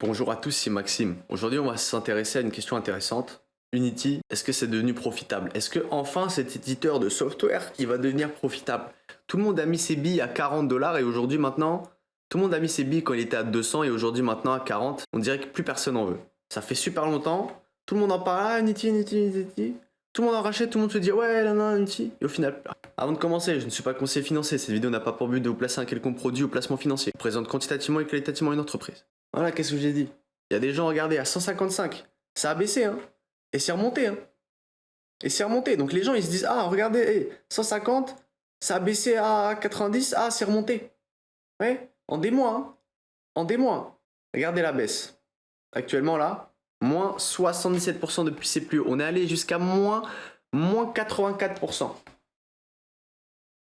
Bonjour à tous, c'est Maxime. Aujourd'hui, on va s'intéresser à une question intéressante. Unity, est-ce que c'est devenu profitable? Est-ce que enfin cet éditeur de software qui va devenir profitable? Tout le monde a mis ses billes à 40 dollars et aujourd'hui maintenant, tout le monde a mis ses billes quand il était à 200 et aujourd'hui maintenant à 40. On dirait que plus personne en veut. Ça fait super longtemps, tout le monde en parle, ah Unity, Unity, Unity. Tout le monde en rachète, tout le monde se dit ouais, là, là, Unity. Et au final, avant de commencer, je ne suis pas conseiller financier. Cette vidéo n'a pas pour but de vous placer un quelconque produit ou placement financier. Je présente quantitativement et qualitativement une entreprise. Voilà, qu'est-ce que j'ai dit? Il y a des gens, regardez, à 155. Ça a baissé, hein. Et c'est remonté, hein. Et c'est remonté. Donc les gens, ils se disent, ah, regardez, 150, ça a baissé à 90, ah, c'est remonté. Ouais, en des mois, hein. En des mois. Regardez la baisse. Actuellement, là, moins 77% depuis ses plus hauts. On est allé jusqu'à moins 84%.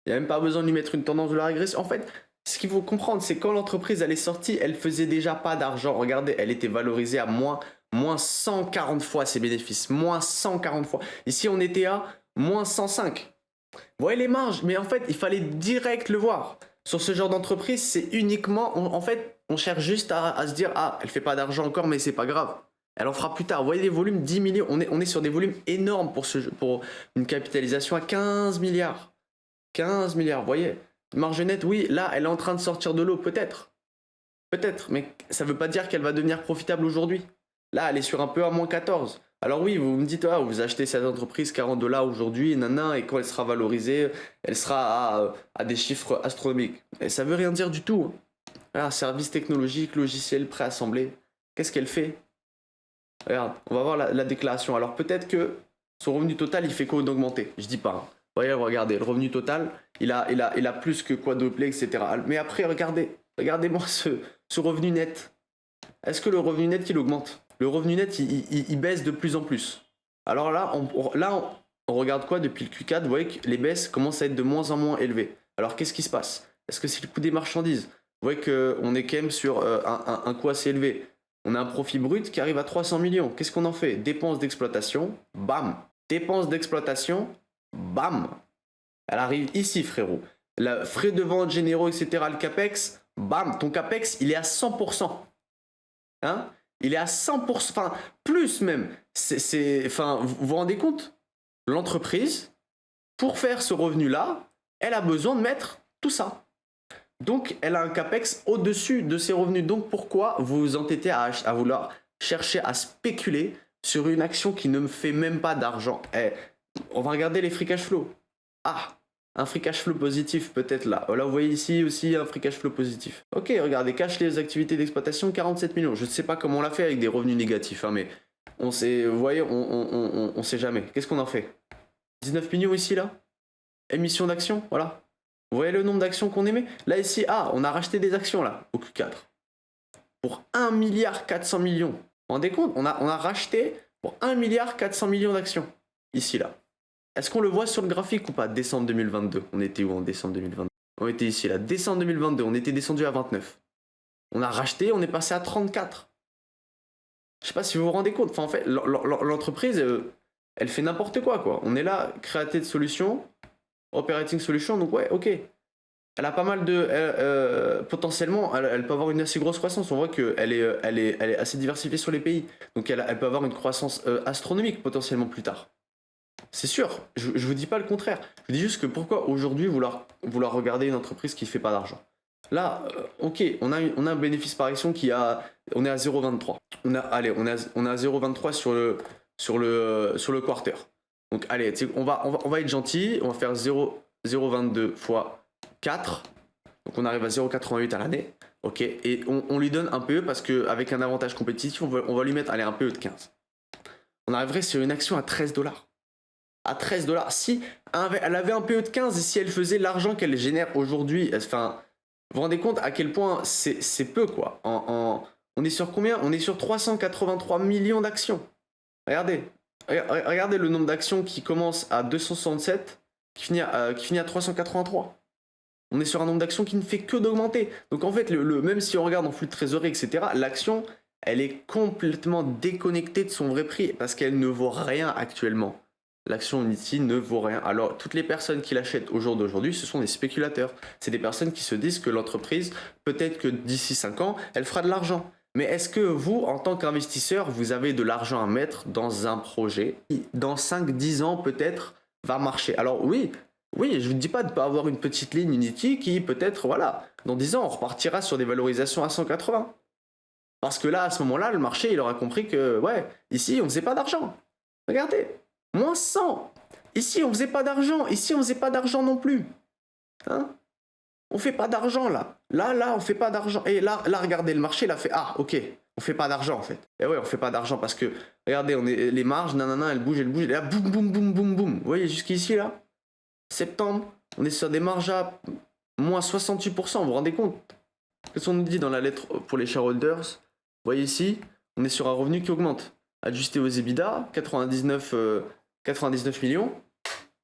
Il n'y a même pas besoin de lui mettre une tendance de la régression. En fait, ce qu'il faut comprendre, c'est quand l'entreprise elle est sortie, elle faisait déjà pas d'argent. Regardez, elle était valorisée à moins 140 fois ses bénéfices. Moins 140 fois. Ici, on était à moins 105. Vous voyez les marges? Mais en fait, il fallait direct le voir. Sur ce genre d'entreprise, c'est uniquement... En fait, on cherche juste à se dire, ah, elle fait pas d'argent encore, mais c'est pas grave. Elle en fera plus tard. Vous voyez les volumes, 10 millions. On est sur des volumes énormes pour une capitalisation à 15 milliards. 15 milliards, vous voyez. Marge nette, oui, là, elle est en train de sortir de l'eau, peut-être. Peut-être, mais ça ne veut pas dire qu'elle va devenir profitable aujourd'hui. Là, elle est sur un peu à moins 14. Alors oui, vous me dites, ah, vous achetez cette entreprise 40 dollars aujourd'hui, nana, et quand elle sera valorisée, elle sera à des chiffres astronomiques. Et ça veut rien dire du tout. Ah, service technologique, logiciel, préassemblé. Qu'est-ce qu'elle fait? Regarde, on va voir la déclaration. Alors peut-être que son revenu total, il fait quoi d'augmenter? Je dis pas. Hein. Voyez, regardez, le revenu total, il a plus que quadruplé, etc. Mais après, regardez-moi ce revenu net. Est-ce que le revenu net, il augmente? Le revenu net, il baisse de plus en plus. Alors là, on regarde quoi depuis le Q4? Vous voyez que les baisses commencent à être de moins en moins élevées. Alors, qu'est-ce qui se passe? Est-ce que c'est le coût des marchandises? Vous voyez qu'on est quand même sur un coût assez élevé. On a un profit brut qui arrive à 300 millions. Qu'est-ce qu'on en fait? Dépenses d'exploitation, bam. Dépenses d'exploitation, bam. Elle arrive ici, frérot. Frais de vente généraux, etc. Le CAPEX, bam. Ton CAPEX, il est à 100%. Hein? Il est à 100%. Enfin, plus même. Enfin, vous vous rendez compte? L'entreprise, pour faire ce revenu-là, elle a besoin de mettre tout ça. Donc, elle a un CAPEX au-dessus de ses revenus. Donc, pourquoi vous vous entêtez à vouloir chercher à spéculer sur une action qui ne me fait même pas d'argent? On va regarder les free cash flow. Ah, un free cash flow positif peut-être là. Là, vous voyez ici aussi un free cash flow positif. Ok, regardez, cash les activités d'exploitation, 47 millions. Je ne sais pas comment on l'a fait avec des revenus négatifs, hein, mais on sait, vous voyez, on sait jamais. Qu'est-ce qu'on en fait? 19 millions ici, là. Émission d'actions, voilà. Vous voyez le nombre d'actions qu'on émet? Là, ici, ah, on a racheté des actions, là, au Q4. Pour 1 milliard 400 millions. Vous vous rendez compte? On a racheté pour 1 milliard 400 millions d'actions. Ici, là. Est-ce qu'on le voit sur le graphique ou pas? Décembre 2022. On était où en décembre 2022? On était ici, là. Décembre 2022, on était descendu à 29. On a racheté, on est passé à 34. Je sais pas si vous vous rendez compte. Enfin, en fait, l'entreprise, elle fait n'importe quoi, quoi. On est là, créateur de solutions, operating solution, donc ouais, ok. Elle a pas mal de... potentiellement, elle peut avoir une assez grosse croissance. On voit qu'elle est assez diversifiée sur les pays. Donc elle peut avoir une croissance astronomique potentiellement plus tard. C'est sûr, je vous dis pas le contraire. Je vous dis juste que pourquoi aujourd'hui vouloir regarder une entreprise qui ne fait pas d'argent. Là, ok, on a un bénéfice par action on est à 0,23. On est à 0,23 sur le quarter. Donc allez, on va être gentil, on va faire 0,22 fois 4. Donc on arrive à 0,88 à l'année. Ok, et on lui donne un PE parce qu'avec un avantage compétitif, on va lui mettre un PE de 15. On arriverait sur une action à 13 dollars. À 13 dollars. Si elle avait un PE de 15 et si elle faisait l'argent qu'elle génère aujourd'hui, enfin, vous vous rendez compte à quel point c'est peu, quoi. On est sur combien? On est sur 383 millions d'actions. Regardez le nombre d'actions qui commence à 267, qui finit à 383. On est sur un nombre d'actions qui ne fait que d'augmenter. Donc en fait, même si on regarde en flux de trésorerie, etc., l'action, elle est complètement déconnectée de son vrai prix parce qu'elle ne vaut rien actuellement. L'action Unity ne vaut rien. Alors, toutes les personnes qui l'achètent au jour d'aujourd'hui, ce sont des spéculateurs. C'est des personnes qui se disent que l'entreprise, peut-être que d'ici 5 ans, elle fera de l'argent. Mais est-ce que vous, en tant qu'investisseur, vous avez de l'argent à mettre dans un projet qui, dans 5-10 ans peut-être, va marcher? Alors oui, oui, je ne vous dis pas de ne pas avoir une petite ligne Unity qui peut-être, voilà, dans 10 ans, on repartira sur des valorisations à 180. Parce que là, à ce moment-là, le marché, il aura compris que, ouais, ici, on faisait pas d'argent. Regardez, moins 100. Ici, on faisait pas d'argent. Ici, on faisait pas d'argent non plus. Hein? On fait pas d'argent là. Là, on fait pas d'argent. Et là, regardez, le marché, il a fait, ah, ok, on fait pas d'argent en fait. Et ouais, on fait pas d'argent parce que, regardez, les marges, nanana, elles bougent. Et là, boum, boum, boum, boum, boum. Vous voyez, jusqu'ici, là, septembre, on est sur des marges à moins 68%. Vous vous rendez compte? Qu'est-ce qu'on nous dit dans la lettre pour les shareholders? Vous voyez ici, on est sur un revenu qui augmente. Ajusté aux EBITDA, 99 millions.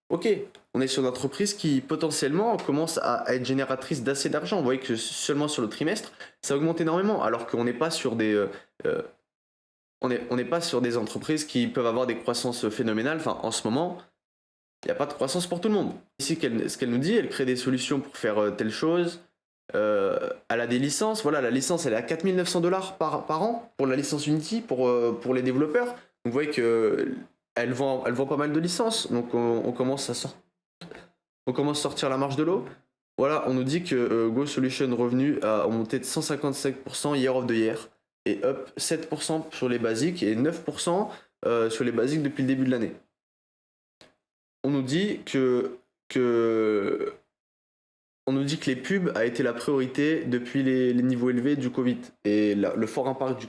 Ok, on est sur une entreprise qui potentiellement commence à être génératrice d'assez d'argent. Vous voyez que seulement sur le trimestre, ça augmente énormément, alors qu'on n'est pas sur des, on n'est pas sur des entreprises qui peuvent avoir des croissances phénoménales. Enfin, en ce moment, il n'y a pas de croissance pour tout le monde. Ici, ce qu'elle nous dit, elle crée des solutions pour faire telle chose. Elle a des licences. Voilà, la licence, elle est à 4 900 $ par an pour la licence Unity, pour les développeurs. Donc, vous voyez que elle vend pas mal de licences. Donc, on commence à sortir la marge de l'eau. Voilà, on nous dit que Go Solution revenu a monté de 155% year of the year et up 7% sur les basiques et 9% sur les basiques depuis le début de l'année. On nous dit que les pubs a été la priorité depuis les niveaux élevés du Covid et le fort impact du.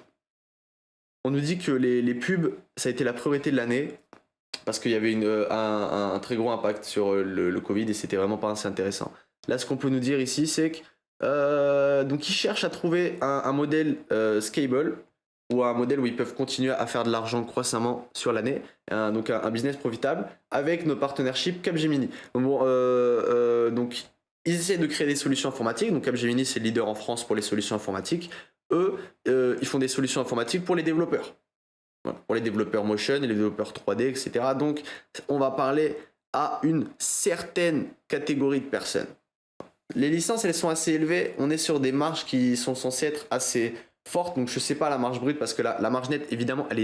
On nous dit que les pubs, ça a été la priorité de l'année parce qu'il y avait un très gros impact sur le Covid et c'était vraiment pas assez intéressant. Là, ce qu'on peut nous dire ici, c'est que donc ils cherchent à trouver un modèle scalable ou un modèle où ils peuvent continuer à faire de l'argent croissamment sur l'année, donc un business profitable avec nos partnerships Capgemini. Donc ils essaient de créer des solutions informatiques. Donc Capgemini, c'est le leader en France pour les solutions informatiques. Eux, ils font des solutions informatiques pour les développeurs. Voilà, pour les développeurs motion, les développeurs 3D, etc. Donc on va parler à une certaine catégorie de personnes. Les licences, elles sont assez élevées. On est sur des marges qui sont censées être assez fortes. Donc je sais pas la marge brute parce que la marge nette, évidemment, elle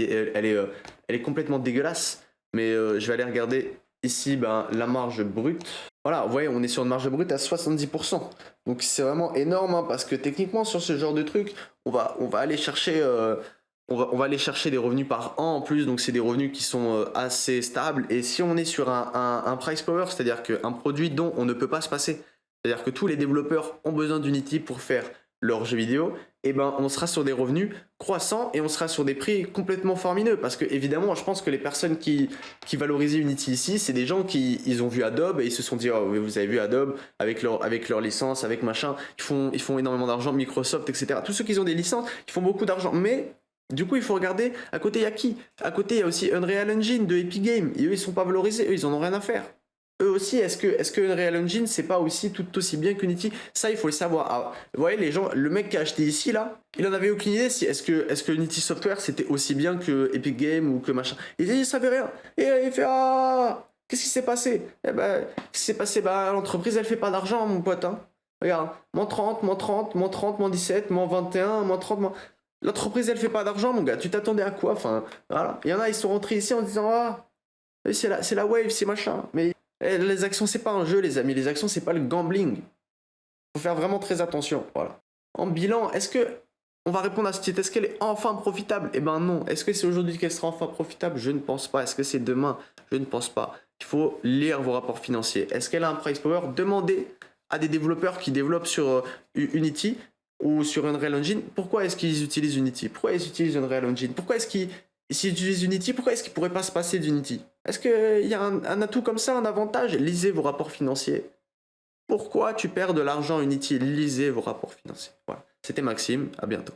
est complètement dégueulasse. Mais je vais aller regarder ici la marge brute. Voilà, vous voyez, on est sur une marge brute à 70%. Donc c'est vraiment énorme hein, parce que techniquement, sur ce genre de truc, on va aller chercher... on va aller chercher des revenus par an en plus, donc c'est des revenus qui sont assez stables. Et si on est sur un price power, c'est-à-dire qu'un produit dont on ne peut pas se passer, c'est-à-dire que tous les développeurs ont besoin d'Unity pour faire leurs jeux vidéo, et on sera sur des revenus croissants et on sera sur des prix complètement faramineux. Parce que évidemment, je pense que les personnes qui valorisaient Unity ici, c'est des gens qui ils ont vu Adobe et ils se sont dit, oh, vous avez vu Adobe avec leur licence, avec machin, ils font énormément d'argent, Microsoft, etc. Tous ceux qui ont des licences, ils font beaucoup d'argent. Mais du coup, il faut regarder, à côté, il y a qui? À côté, il y a aussi Unreal Engine de Epic Games. Et eux, ils sont pas valorisés, eux, ils en ont rien à faire. Eux aussi, est-ce que Unreal Engine, c'est pas aussi tout aussi bien qu'Unity? Ça, il faut le savoir. Ah, vous voyez, les gens, le mec qui a acheté ici, là, il en avait aucune idée si est-ce que Unity Software, c'était aussi bien que Epic Games ou que machin. Il savait rien. Et il fait, ah, qu'est-ce qui s'est passé? Eh ben, qu'est-ce qui s'est passé? L'entreprise, elle fait pas d'argent, mon pote, hein. Regarde, moins 30, moins 30, moins 30, moins 17, moins 21, moins 30, moins... L'entreprise, elle fait pas d'argent, mon gars. Tu t'attendais à quoi? Enfin, voilà. Il y en a, ils sont rentrés ici en disant, ah, c'est la wave, c'est machin. Mais les actions, c'est pas un jeu, les amis. Les actions, c'est pas le gambling. Faut faire vraiment très attention. Voilà. En bilan, est-ce que on va répondre à ce titre? Est-ce qu'elle est enfin profitable? Eh ben non. Est-ce que c'est aujourd'hui qu'elle sera enfin profitable? Je ne pense pas. Est-ce que c'est demain? Je ne pense pas. Il faut lire vos rapports financiers. Est-ce qu'elle a un price power? Demandez à des développeurs qui développent sur Unity ou sur Unreal Engine, pourquoi est-ce qu'ils utilisent Unity? Pourquoi ils utilisent Unreal Engine? Pourquoi est-ce qu'ils s'ils utilisent Unity, pourquoi est-ce qu'ils ne pourraient pas se passer d'Unity? Est-ce qu'il y a un atout comme ça, un avantage? Lisez vos rapports financiers. Pourquoi tu perds de l'argent Unity? Lisez vos rapports financiers. Voilà. C'était Maxime, à bientôt.